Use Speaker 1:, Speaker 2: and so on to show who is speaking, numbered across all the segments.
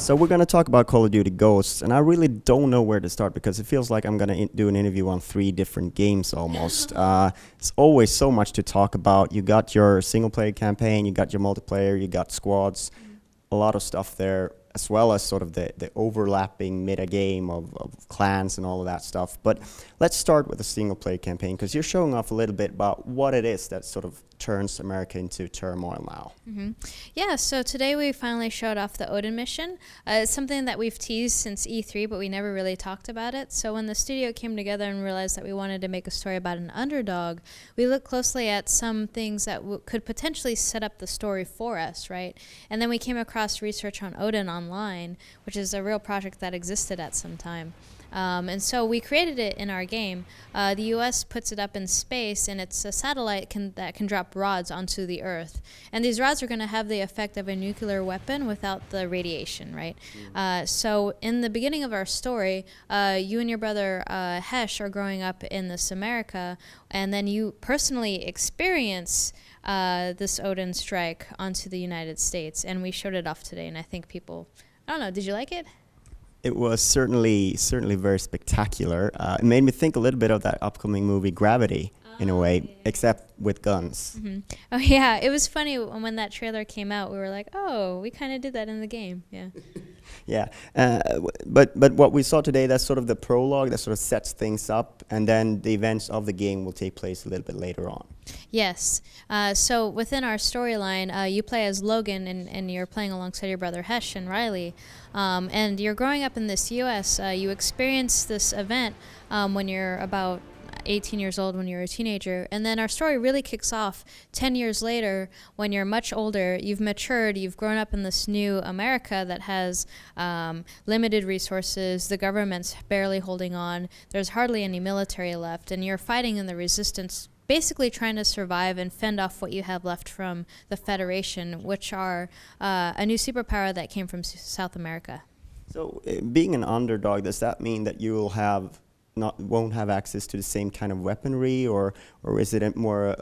Speaker 1: So we're going to talk about Call of Duty Ghosts, and I really don't know where to start because it feels like I'm going to do an interview on 3 different games almost. It's always so much to talk about. You got your single-player campaign, you got your multiplayer, you got squads, a lot of stuff there, as well as sort of the overlapping meta game of clans and all of that stuff. But let's start with the single-player campaign, because you're showing off a little bit about what it is that sort of turns America into turmoil now.
Speaker 2: Yeah, so today we finally showed off the Odin Mission. It's something that we've teased since E3, but we never really talked about it. So when the studio came together and realized that we wanted to make a story about an underdog, we looked closely at some things that could potentially set up the story for us, right? And then we came across research on Odin online, which is a real project that existed at some time. And so we created it in our game. The U.S. puts it up in space, and it's a satellite that can drop rods onto the Earth. And these rods are going to have the effect of a nuclear weapon without the radiation, right? So in the beginning of our story, you and your brother Hesh are growing up in this America, and then you personally experience this Odin strike onto the United States. And we showed it off today, and I think people, I don't know, did you like it?
Speaker 1: It was certainly very spectacular. It made me think a little bit of that upcoming movie Gravity, in a way, except with guns.
Speaker 2: Oh yeah, it was funny when that trailer came out. We were like, oh, we kind of did that in the game. Yeah.
Speaker 1: Yeah, but what we saw today, that's sort of the prologue that sort of sets things up, and then the events of the game will take place a little bit later on.
Speaker 2: Yes. So within our storyline, you play as Logan, and you're playing alongside your brother Hesh and Riley. And you're growing up in this U.S. You experience this event when you're about 18 years old, when you're a teenager, and then our story really kicks off 10 years later when you're much older. You've matured, you've grown up in this new America that has limited resources, the government's barely holding on, there's hardly any military left, and you're fighting in the resistance, basically trying to survive and fend off what you have left from the Federation, which are a new superpower that came from South America.
Speaker 1: So being an underdog, does that mean that you will won't have access to the same kind of weaponry, or is it more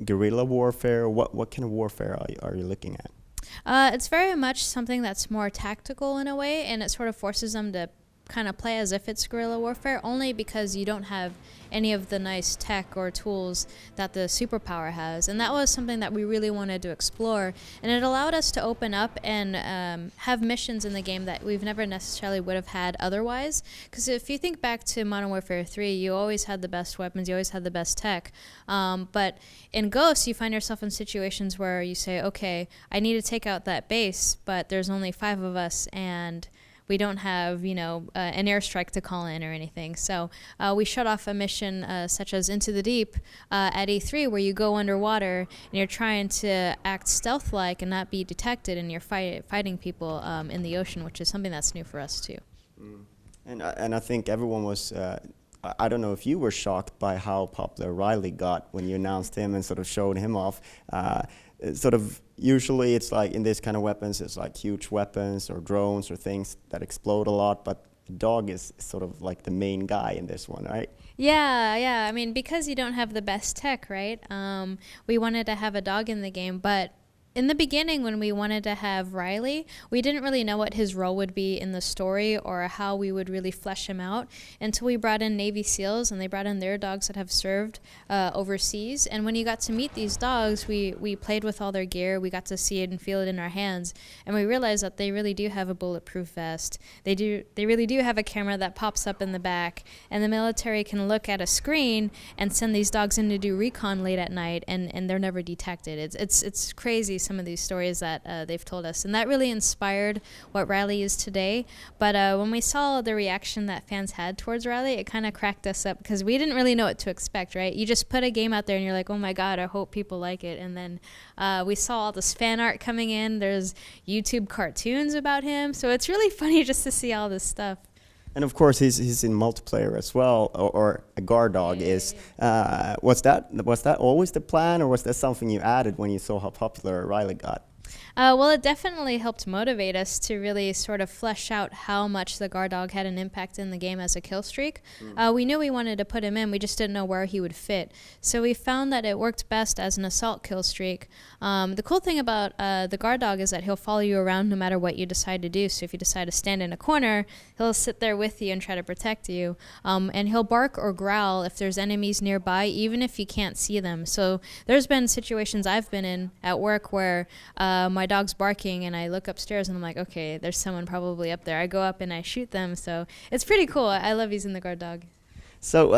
Speaker 1: guerrilla warfare? What kind of warfare are you looking at?
Speaker 2: It's very much something that's more tactical in a way, and it sort of forces them to kind of play as if it's guerrilla warfare, only because you don't have any of the nice tech or tools that the superpower has. And that was something that we really wanted to explore, and it allowed us to open up and have missions in the game that we've never necessarily would have had otherwise. Because if you think back to Modern Warfare 3, you always had the best weapons, you always had the best tech, but in Ghosts you find yourself in situations where you say, okay, I need to take out that base, but there's only 5 of us, and we don't have, an airstrike to call in or anything. So we shut off a mission such as Into the Deep at E3, where you go underwater and you're trying to act stealth-like and not be detected, and you're fighting people in the ocean, which is something that's new for us too.
Speaker 1: And I think everyone was, I don't know if you were shocked by how popular Riley got when you announced him and sort of showed him off. Sort of usually it's like in this kind of weapons, it's like huge weapons or drones or things that explode a lot, but the dog is sort of like the main guy in this one, right?
Speaker 2: Yeah. I mean, because you don't have the best tech, right? We wanted to have a dog in the game, but in the beginning, when we wanted to have Riley, we didn't really know what his role would be in the story or how we would really flesh him out until we brought in Navy SEALs, and they brought in their dogs that have served overseas. And when you got to meet these dogs, we played with all their gear. We got to see it and feel it in our hands, and we realized that they really do have a bulletproof vest. They really do have a camera that pops up in the back, and the military can look at a screen and send these dogs in to do recon late at night, and they're never detected. It's crazy, some of these stories that they've told us, and that really inspired what Riley is today. But when we saw the reaction that fans had towards Riley, it kind of cracked us up, because we didn't really know what to expect, right? You just put a game out there and you're like, oh my god, I hope people like it. And then we saw all this fan art coming in. There's YouTube cartoons about him, so it's really funny just to see all this stuff.
Speaker 1: And of course, he's in multiplayer as well, or a guard dog is. Was that always the plan, or was that something you added when you saw how popular Riley got?
Speaker 2: Well, it definitely helped motivate us to really sort of flesh out how much the guard dog had an impact in the game as a kill streak. We knew we wanted to put him in, we just didn't know where he would fit. So we found that it worked best as an assault kill streak. The cool thing about the guard dog is that he'll follow you around no matter what you decide to do. So if you decide to stand in a corner, he'll sit there with you and try to protect you. And he'll bark or growl if there's enemies nearby, even if you can't see them. So there's been situations I've been in at work where my dog's barking and I look upstairs and I'm like, okay, there's someone probably up there. I go up and I shoot them. So it's pretty cool. I love using the guard dog.
Speaker 1: So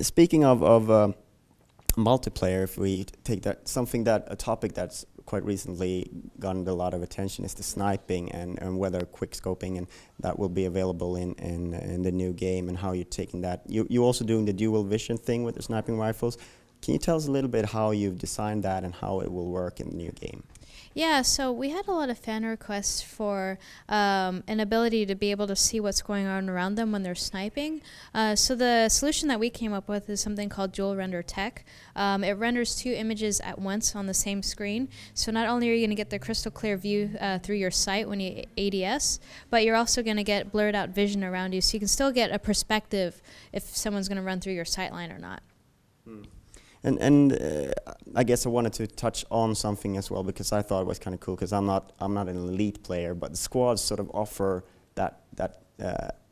Speaker 1: speaking of multiplayer, if we take that, a topic that's quite recently gotten a lot of attention is the sniping and whether quick scoping and that will be available in the new game and how you're taking that. You also doing the dual vision thing with the sniping rifles. Can you tell us a little bit how you've designed that and how it will work in the new game?
Speaker 2: Yeah, so we had a lot of fan requests for an ability to be able to see what's going on around them when they're sniping. So the solution that we came up with is something called dual render tech. It renders 2 images at once on the same screen. So not only are you going to get the crystal clear view through your sight when you ADS, but you're also going to get blurred out vision around you. So you can still get a perspective if someone's going to run through your sight line or not.
Speaker 1: And I guess I wanted to touch on something as well because I thought it was kind of cool because I'm not an elite player, but the squads sort of offer that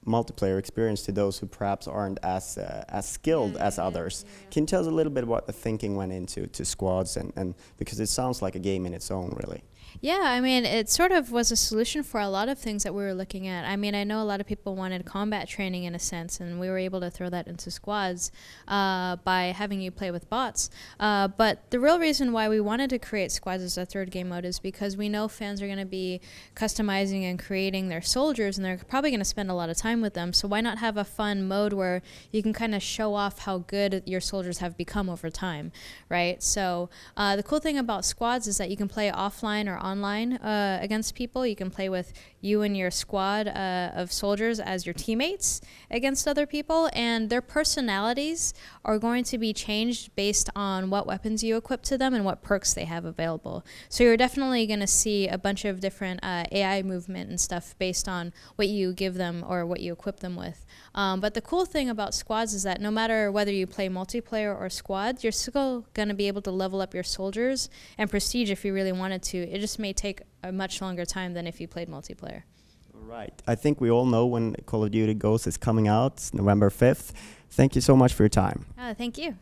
Speaker 1: multiplayer experience to those who perhaps aren't as skilled as others. Can you tell us a little bit what the thinking went into squads and because it sounds like a game in its own, really?
Speaker 2: Yeah, I mean, it sort of was a solution for a lot of things that we were looking at. I mean, I know a lot of people wanted combat training in a sense, and we were able to throw that into squads by having you play with bots. But the real reason why we wanted to create squads as a third game mode is because we know fans are going to be customizing and creating their soldiers, and they're probably going to spend a lot of time with them. So why not have a fun mode where you can kind of show off how good your soldiers have become over time, right? So the cool thing about squads is that you can play offline or online against people. You can play with you and your squad of soldiers as your teammates against other people, and their personalities are going to be changed based on what weapons you equip to them and what perks they have available. So you're definitely going to see a bunch of different AI movement and stuff based on what you give them or what you equip them with. But the cool thing about squads is that no matter whether you play multiplayer or squad, you're still going to be able to level up your soldiers and prestige if you really wanted to. It just may take a much longer time than if you played multiplayer.
Speaker 1: Right. I think we all know when Call of Duty Ghosts is coming out, November 5th. Thank you so much for your time.
Speaker 2: Thank you.